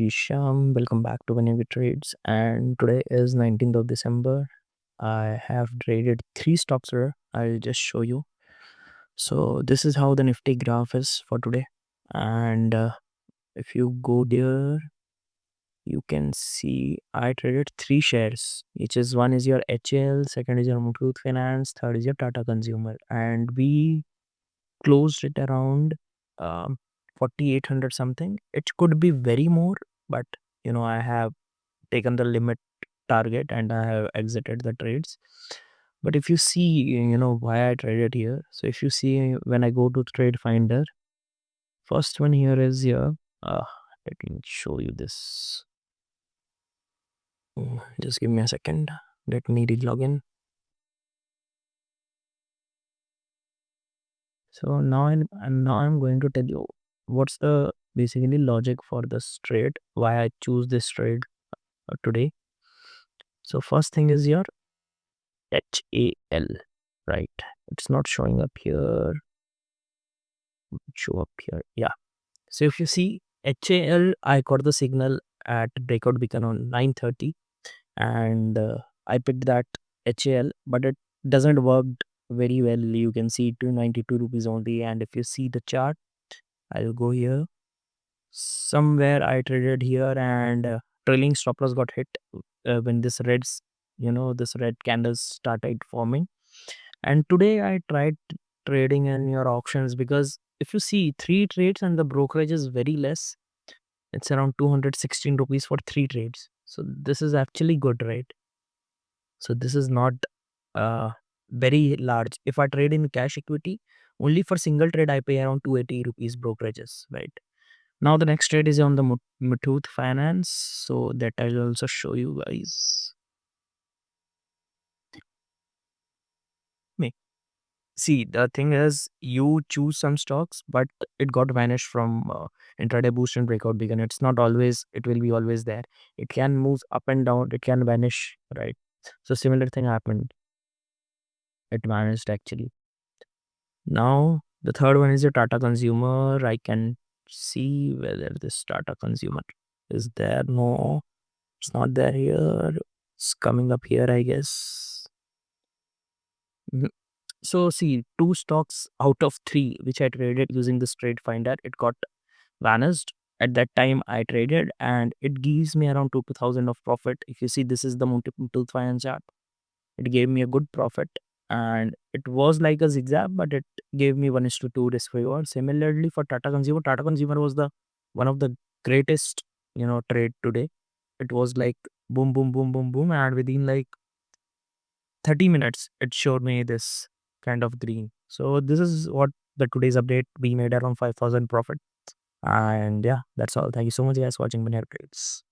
Shisham. Welcome back to Vanilla Trades. And today is 19th of December. I have traded three stocks here. I'll just show you. So this is how the Nifty graph is for today. And if you go there, you can see I traded three shares. Which is one is your HL, second is your Muthoot Finance, third is your Tata Consumer. And we closed it around 4800 something. It could be very more, but I have taken the limit target and I have exited the trades. But if you see, why I traded here. So if you see when I go to Tradefinder, first one here is here. Let me show you this. Just give me a second. Let me re-log in. So now I'm going to tell you what's the basically logic for this trade, why I choose this trade today. So first thing is your HAL, right? It's not showing up here. Show up here. Yeah. So if you see HAL, I got the signal at breakout beacon on 9:30, and I picked that HAL, but it doesn't work very well. You can see 292 rupees only, and if you see the chart, I'll go here. Somewhere I traded here, and trailing stop loss got hit when this red candles started forming. And today I tried trading in your options because if you see three trades and the brokerage is very less, it's around 216 rupees for three trades. So this is actually good, right? So this is not uh, very large. If I trade in cash equity, only for single trade I pay around 280 rupees brokerages, right? Now the next trade is on the Muthoot Finance, so that I'll also show you guys. Me. See, the thing is, you choose some stocks, but it got vanished from intraday boost and breakout beacon. It's not always, it will be always there. It can move up and down, it can vanish, right? So similar thing happened. It vanished actually. Now the third one is your Tata Consumer. I can see whether this Tata Consumer is there. No, it's not there here. It's coming up here, I guess. So see, two stocks out of three which I traded using this trade finder, it got vanished. At that time I traded and it gives me around 2000 of profit. If you see, this is the multiple finance chart. It gave me a good profit and it was like a zigzag, but it gave me 1:2 risk reward. Similarly for Tata Consumer was the one of the greatest, trade today. It was like boom, boom, boom, boom, boom, and within like 30 minutes it showed me this kind of green. So this is what the today's update. We made around 5000 profit, and yeah, that's all. Thank you so much guys watching Banner Trades.